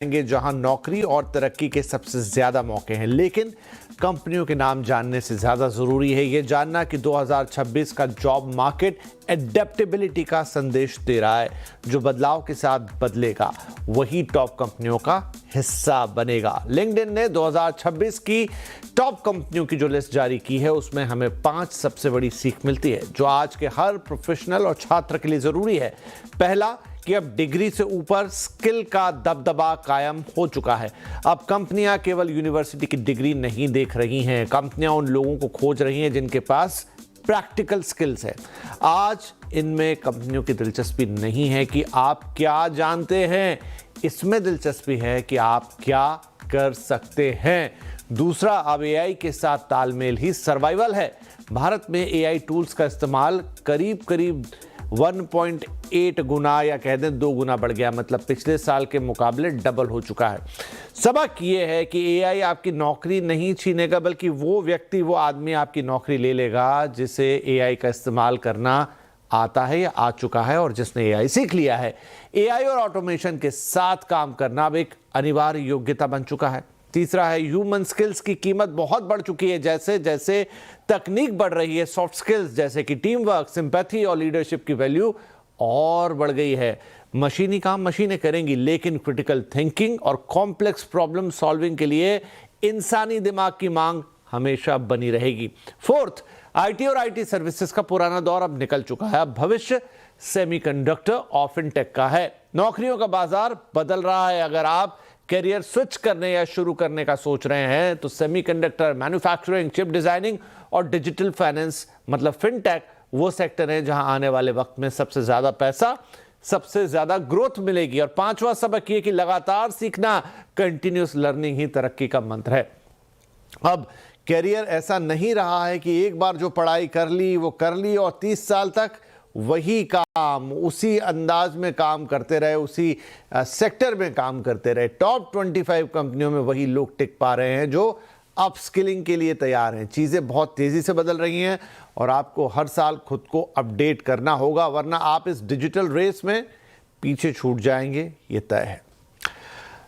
जहां नौकरी और तरक्की के सबसे ज्यादा मौके हैं, लेकिन कंपनियों के नाम जानने से ज्यादा जरूरी है यह जानना कि 2026 का जॉब मार्केट एडेप्टेबिलिटी का संदेश दे रहा है। जो बदलाव के साथ बदलेगा वही टॉप कंपनियों का हिस्सा बनेगा। लिंक्डइन ने 2026 की टॉप कंपनियों की जो लिस्ट जारी की है उसमें हमें 5 सबसे बड़ी सीख मिलती है जो आज के हर प्रोफेशनल और छात्र के लिए जरूरी है। पहला कि अब डिग्री से ऊपर स्किल का दबदबा कायम हो चुका है। अब कंपनियां केवल यूनिवर्सिटी की डिग्री नहीं देख रही हैं, कंपनियां उन लोगों को खोज रही हैं जिनके पास प्रैक्टिकल स्किल्स है। आज इनमें कंपनियों की दिलचस्पी नहीं है कि आप क्या जानते हैं, इसमें दिलचस्पी है कि आप क्या कर सकते हैं। दूसरा, अब एआई के साथ तालमेल ही सर्वाइवल है। भारत में एआई टूल्स का इस्तेमाल करीब 1.8 गुना या कह दें 2 गुना बढ़ गया, मतलब पिछले साल के मुकाबले डबल हो चुका है। सबक ये है कि एआई आपकी नौकरी नहीं छीनेगा, बल्कि वो व्यक्ति, वो आदमी आपकी नौकरी ले लेगा जिसे एआई का इस्तेमाल करना आता है या आ चुका है और जिसने एआई सीख लिया है। एआई और ऑटोमेशन के साथ काम करना अब एक अनिवार्य योग्यता बन चुका है। तीसरा है, ह्यूमन स्किल्स की कीमत बहुत बढ़ चुकी है। जैसे जैसे तकनीक बढ़ रही है, सॉफ्ट स्किल्स जैसे कि टीम वर्क, सिंपैथी और लीडरशिप की वैल्यू और बढ़ गई है। मशीनी काम मशीनें करेंगी, लेकिन क्रिटिकल थिंकिंग और कॉम्प्लेक्स प्रॉब्लम सॉल्विंग के लिए इंसानी दिमाग की मांग हमेशा बनी रहेगी। फोर्थ, आईटी और आईटी सर्विसेज का पुराना दौर अब निकल चुका है। अब भविष्य सेमीकंडक्टर और फिनटेक का है। नौकरियों का बाजार बदल रहा है। अगर आप करियर स्विच करने या शुरू करने का सोच रहे हैं तो सेमीकंडक्टर, मैन्युफैक्चरिंग, चिप डिजाइनिंग और डिजिटल फाइनेंस मतलब फिनटेक वो सेक्टर हैं जहां आने वाले वक्त में सबसे ज्यादा पैसा, सबसे ज्यादा ग्रोथ मिलेगी। और पांचवा सबक ये कि लगातार सीखना, कंटिन्यूस लर्निंग ही तरक्की का मंत्र है। अब करियर ऐसा नहीं रहा है कि एक बार जो पढ़ाई कर ली वो कर ली और 30 साल तक वही काम, उसी अंदाज में काम करते रहे, उसी सेक्टर में काम करते रहे। टॉप 25 कंपनियों में वही लोग टिक पा रहे हैं जो अपस्किलिंग के लिए तैयार हैं। चीज़ें बहुत तेज़ी से बदल रही हैं और आपको हर साल खुद को अपडेट करना होगा, वरना आप इस डिजिटल रेस में पीछे छूट जाएंगे, ये तय है।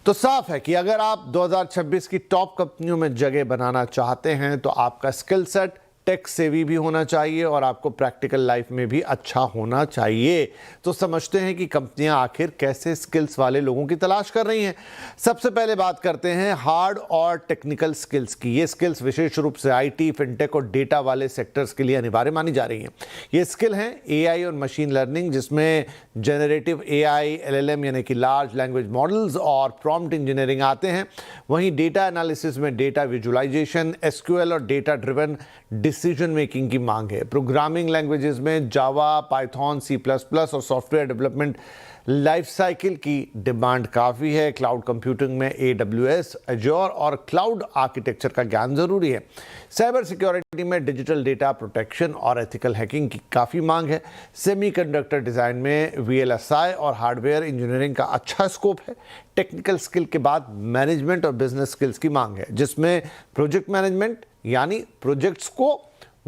तो साफ है कि अगर आप 2026 की टॉप कंपनियों में जगह बनाना चाहते हैं तो आपका स्किल सेट टेक सेवी भी होना चाहिए और आपको प्रैक्टिकल लाइफ में भी अच्छा होना चाहिए। तो समझते हैं कि कंपनियां आखिर कैसे स्किल्स वाले लोगों की तलाश कर रही हैं। सबसे पहले बात करते हैं हार्ड और टेक्निकल स्किल्स की। ये स्किल्स विशेष रूप से आईटी, फिनटेक और डेटा वाले सेक्टर्स के लिए अनिवार्य मानी जा रही हैं। ये स्किल हैं एआई और मशीन लर्निंग, जिसमें जनरेटिव एआई, एलएलएम यानी कि लार्ज लैंग्वेज मॉडल्स और प्रॉम्प्ट इंजीनियरिंग आते हैं। वहीं डेटा एनालिसिस में डेटा विजुअलाइजेशन, एसक्यूएल और डेटा ड्रिवन डिसीजन मेकिंग की मांग है। प्रोग्रामिंग लैंग्वेजेस में जावा, पाइथन, C++ और सॉफ्टवेयर डेवलपमेंट लाइफ साइकिल की डिमांड काफ़ी है। क्लाउड कंप्यूटिंग में AWS, Azure और क्लाउड आर्किटेक्चर का ज्ञान जरूरी है। साइबर सिक्योरिटी में डिजिटल डेटा प्रोटेक्शन और एथिकल हैकिंग की काफ़ी मांग है। सेमीकंडक्टर डिज़ाइन में VLSI और हार्डवेयर इंजीनियरिंग का अच्छा स्कोप है। टेक्निकल स्किल के बाद मैनेजमेंट और बिजनेस स्किल्स की मांग है, जिसमें प्रोजेक्ट मैनेजमेंट यानी प्रोजेक्ट्स को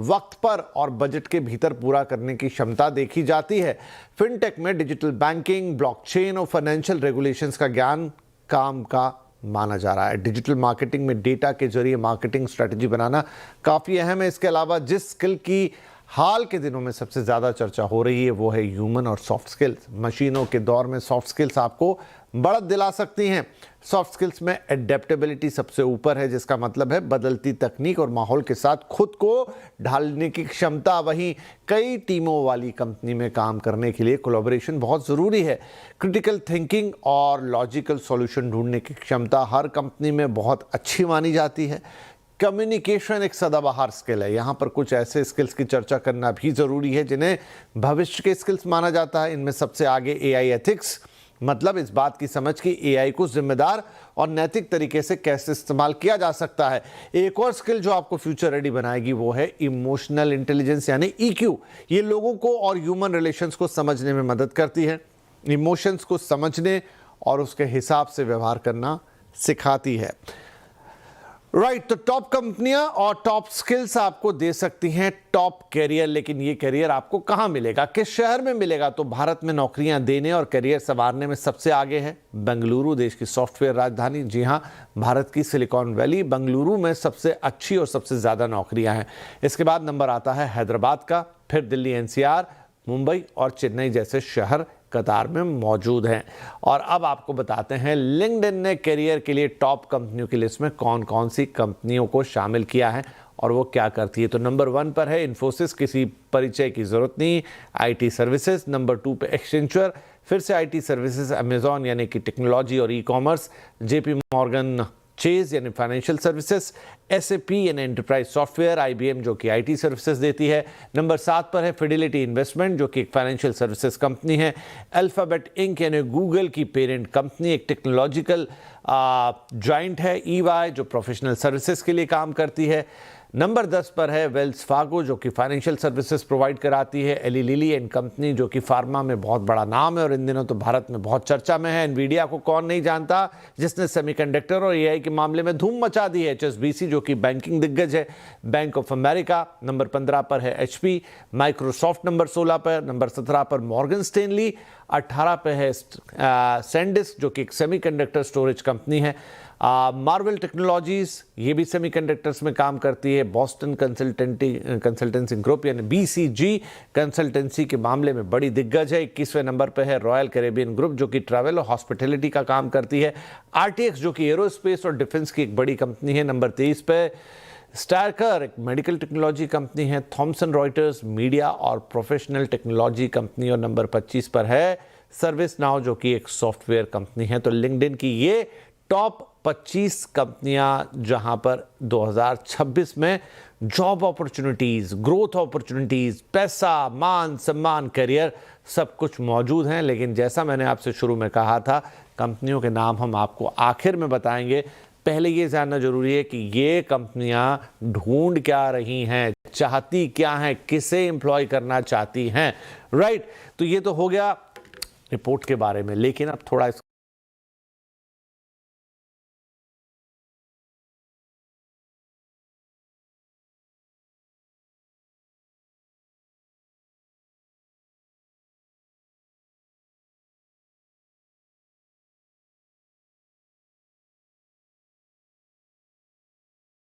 वक्त पर और बजट के भीतर पूरा करने की क्षमता देखी जाती है। फिनटेक में डिजिटल बैंकिंग, ब्लॉकचेन और फाइनेंशियल रेगुलेशंस का ज्ञान काम का माना जा रहा है। डिजिटल मार्केटिंग में डेटा के जरिए मार्केटिंग स्ट्रेटजी बनाना काफ़ी अहम है। इसके अलावा जिस स्किल की हाल के दिनों में सबसे ज़्यादा चर्चा हो रही है वो है ह्यूमन और सॉफ्ट स्किल्स। मशीनों के दौर में सॉफ्ट स्किल्स आपको बढ़त दिला सकती हैं। सॉफ्ट स्किल्स में एडेप्टेबिलिटी सबसे ऊपर है, जिसका मतलब है बदलती तकनीक और माहौल के साथ खुद को ढालने की क्षमता। वहीं कई टीमों वाली कंपनी में काम करने के लिए कोलैबोरेशन बहुत ज़रूरी है। क्रिटिकल थिंकिंग और लॉजिकल सॉल्यूशन ढूंढने की क्षमता हर कंपनी में बहुत अच्छी मानी जाती है। कम्युनिकेशन एक सदाबहार स्किल है। यहाँ पर कुछ ऐसे स्किल्स की चर्चा करना भी ज़रूरी है जिन्हें भविष्य के स्किल्स माना जाता है। इनमें सबसे आगे एआई एथिक्स, मतलब इस बात की समझ कि एआई को जिम्मेदार और नैतिक तरीके से कैसे इस्तेमाल किया जा सकता है। एक और स्किल जो आपको फ्यूचर रेडी बनाएगी वो है इमोशनल इंटेलिजेंस यानी EQ। ये लोगों को और ह्यूमन रिलेशंस को समझने में मदद करती है, इमोशंस को समझने और उसके हिसाब से व्यवहार करना सिखाती है। राइट, तो टॉप कंपनियां और टॉप स्किल्स आपको दे सकती हैं टॉप कैरियर, लेकिन ये कैरियर आपको कहां मिलेगा, किस शहर में मिलेगा? तो भारत में नौकरियां देने और कैरियर संवारने में सबसे आगे है बेंगलुरु, देश की सॉफ्टवेयर राजधानी। जी हां, भारत की सिलिकॉन वैली बेंगलुरु में सबसे अच्छी और सबसे ज्यादा नौकरियां हैं। इसके बाद नंबर आता है हैदराबाद का, फिर दिल्ली एनसीआर, मुंबई और चेन्नई जैसे शहर कतार में मौजूद हैं। और अब आपको बताते हैं लिंक्डइन ने कैरियर के लिए टॉप कंपनियों की लिस्ट में कौन कौन सी कंपनियों को शामिल किया है और वो क्या करती है। तो नंबर 1 पर है इन्फोसिस, किसी परिचय की जरूरत नहीं, आईटी सर्विसेज। नंबर 2 पे एक्सेंचर, फिर से आईटी सर्विसेज। अमेजॉन यानी कि टेक्नोलॉजी और e commerce. JP Morgan chase यानी फाइनेंशियल सर्विसेज। एसएपी यानी एंटरप्राइज सॉफ्टवेयर। आईबीएम जो कि आईटी सर्विसेज देती है। नंबर 7 पर है फिडेलिटी इन्वेस्टमेंट जो कि एक फाइनेंशियल सर्विसेज कंपनी है। अल्फाबेट इंक यानी गूगल की पेरेंट कंपनी, एक टेक्नोलॉजिकल जॉइंट है। ईवाई जो प्रोफेशनल सर्विसेज के लिए काम करती है। नंबर 10 पर है वेल्स फार्गो जो कि फाइनेंशियल सर्विसेज प्रोवाइड कराती है। एली लिली एंड कंपनी जो कि फार्मा में बहुत बड़ा नाम है और इन दिनों तो भारत में बहुत चर्चा में है। एनवीडिया को कौन नहीं जानता, जिसने सेमीकंडक्टर और एआई के मामले में धूम मचा दी है। एचएसबीसी जो कि बैंकिंग दिग्गज है। Bank of America. नंबर 15 पर है एचपी। माइक्रोसॉफ्ट नंबर 16 पर। नंबर 17 पर मॉर्गन स्टेनली। 18 पे है सैंडिस्क जो कि एक सेमीकंडक्टर स्टोरेज कंपनी है। मार्वल टेक्नोलॉजीज ये भी सेमीकंडक्टर्स में काम करती है। बॉस्टन कंसल्टेंसी ग्रुप यानी बीसीजी कंसल्टेंसी के मामले में बड़ी दिग्गज है। 21वें नंबर पे है रॉयल कैरेबियन ग्रुप जो कि ट्रैवल और हॉस्पिटैलिटी का काम करती है। आरटीएक्स जो कि एरोस्पेस और डिफेंस की एक बड़ी कंपनी है। नंबर 23 पे स्टारकर एक मेडिकल टेक्नोलॉजी कंपनी है। थॉमसन रॉयटर्स मीडिया और प्रोफेशनल टेक्नोलॉजी कंपनी। और नंबर 25 पर है सर्विस नाउ जो कि एक सॉफ्टवेयर कंपनी है। तो लिंक्डइन की ये टॉप 25 कंपनियां जहां पर 2026 में जॉब अपॉर्चुनिटीज, ग्रोथ अपॉर्चुनिटीज, पैसा, मान सम्मान, करियर सब कुछ मौजूद हैं। लेकिन जैसा मैंने आपसे शुरू में कहा था, कंपनियों के नाम हम आपको आखिर में बताएंगे। पहले ये जानना जरूरी है कि ये कंपनियां ढूंढ क्या रही हैं, चाहती क्या हैं, किसे एम्प्लॉय करना चाहती हैं। राइट, तो ये तो हो गया रिपोर्ट के बारे में, लेकिन अब थोड़ा